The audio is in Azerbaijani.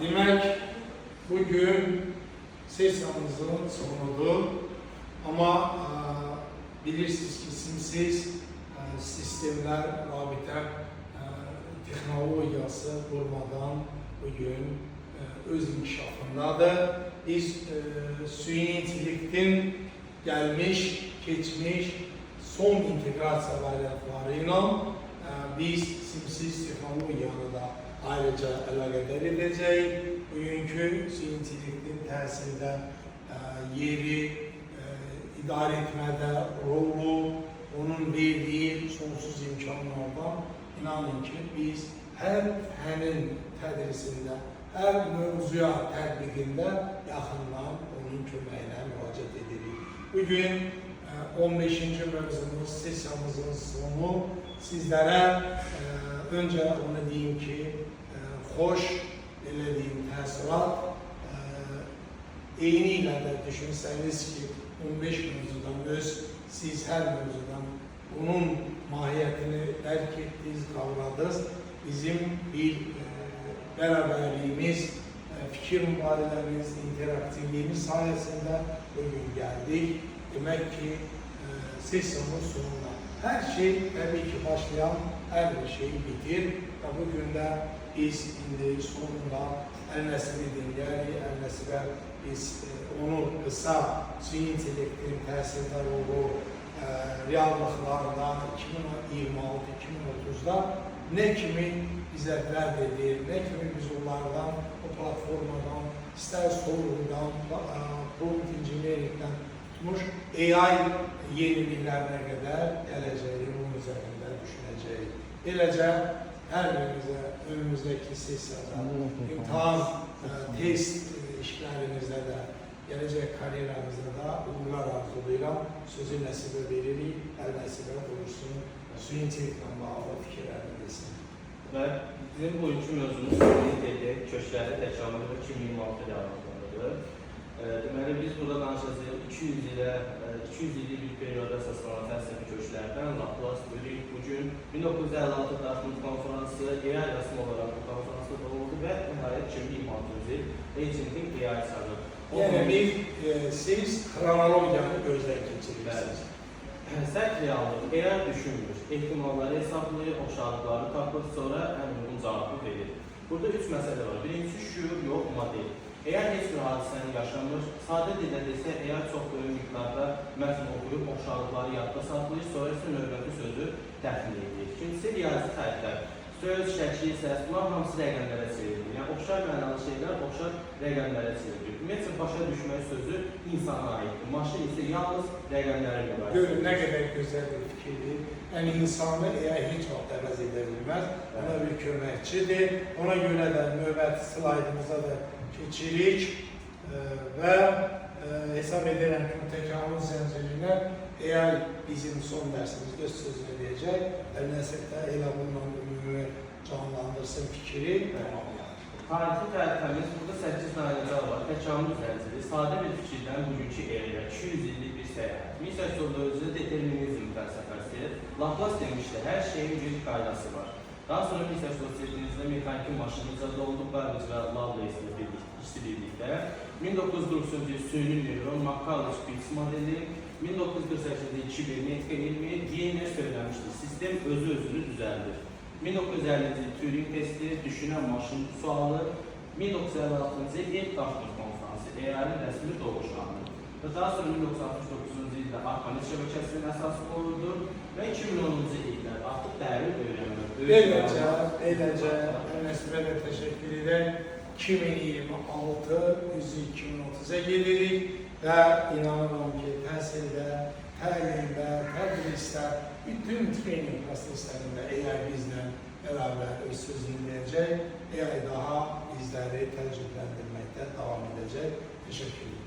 Demek bugün sesyanımızın sonudur. Ama bilirsiniz ki simsiz sistemler, rabitə texnologiyası durmadan bugün öz inkişafındadır. Biz süni intellektin gelmiş, geçmiş son integrasiya variantlarıyla biz simsiz texnologiyanı da ayrıca əlaqədar edəcək. Bugünkü süni intellektin təsirdə yeri, idarə etmədə rolu, onun verdiyi sonsuz imkanlardan inanın ki biz hər fənin tədrisində, hər mövzuya tətbiqində yaxından onun köməyinə müraciət edirik. Bugün 15-ci mövzumuz, sesiyamızın sonu sizlərə öncə onu deyim ki, xoş elədiyim təəssürat eyni ilə də düşünsəniz ki, 15 mövzudan siz hər mövzudan bunun mahiyyətini dərk etdiniz, qavradınız. Bizim bir bərabərliyimiz, fikir mübadiləmiz, interaktivliyimiz sayəsində bugün gəldik. Demək ki, sesiyonun sonunda hər şey təbii ki başlayan hər bir şey bitir və bugün də biz indi sonunda Əl-Nəsibi dinləyərik. Əl-Nəsibə biz onu qısa süni intellektin təsirdə rolu reallıqlardan 2026-2030'da ne kimi bizə vəd edir, ne kimi biz onlardan, o platformadan, istər sorundan, prompt engineeringdən tutmuş AI yeniliklərinə qədər gələcəyi onun üzərində düşünəcəyik. Beləcə, hər birimizə önümüzdəki sessiyada, imtahan, test işlərimizdə də, gələcək karyeramızda da uğurlar arzulayıram. Sözü Nəsibə veririk, Əl-Nəsibə buyursun, süni intellektle bağlı fikirlərini desin. Və bizim bugünkü mövzumuz süni intellekt kökləri təkamülü 2026 reallıqlarıdır. Deməli, biz burada danışacağıq 200 illik bir perioda əsaslanan fəlsəfi köklərdən Laplace, Turing bugün 1956 Dartmouth konferansı, AI rəsmi olaraq bu konferansda da oldu və nəhayət 2026 il Agent'in AI çağı. Yəni, siz xronologiyanı gözdən keçirirsiniz. Səhv reallıq, AI düşünmür, ehtimalları hesablayır, oxşarlıqları tapır, sonra ən uyğun cavabı verir. Burada 3 məsələ var. Birincisi şuur, yox, model. Eğer heç bir hadisəni yaşamır, sadə dildə desə, eğer çox böyük miqdarda mətn oxuyub, oxşarlıqları yadda saxlayır, sonra isə növbəti sözü təxmin edir. İkincisi, riyazi tərklər. Söz, şəkil, səs, bunlar hamısı rəqəmlərə çevrilir. Yəni, oxşar mənalı şeylər oxşar rəqəmlərə çevrilir. Ümumiyyətlə, başa düşmək sözü insana aiddir. Maşın isə yalnız rəqəmlərə mübarizdir. Görün, nə qədər gözəl bir fikirdir. Yəni, insanı eğer heç vaxt əvəz edə bilməz, ona bir köməkçidir. Ona görə də növbəti slaydımıza da keçirik və hesab edirəm ki, təkamül zəncirinə eğer bizim son dərsimiz göz sözünü deyəcək, Əl-Nəsibdə elə bundan ümumi canlandırsın fikri tamamlanır. Tarixi tərifəmiz burada 8 nailəcə var. Təkamül zənciri sadə bir fikirdən bugünkü erə 200 illik bir səyahət. 1804-cü determinizm fəlsəfəsi. Laplace demişdi, hər şeyin bir qaydası var. Daha sonra 1837-ci mexaniki maşın icad oldu, Babbage və Lovelace ilə birlikdə. 1993-cü il süni neyron, Macaulay-Spitz modeli, 1948-ci 2000 ilmi DNS söyləmişdi, sistem özü-özünü düzəldir. 1950-ci il Turing testi, düşünən maşın sualı, 1956-cı il ilk Dartmouth konferansı, AI-nin rəsmi doğuş anı. Və daha sonra 1969-cu ildə Arpanet şəbəkəsinin əsası qoyuldu və 2010-cu illər artıq dərin öyrənmə. Eləcə, Nəsibə də təşəkkür edək. 2026, 2030'a gelirik və inanıram ki, təhsildə, təlimdə, tədrisdə, bütün trening proseslərində AI bizlə bərabər öz sözünü verəcək, AI daha bizləri təcrübələndirməkdə davam edəcək. Teşekkür ederim.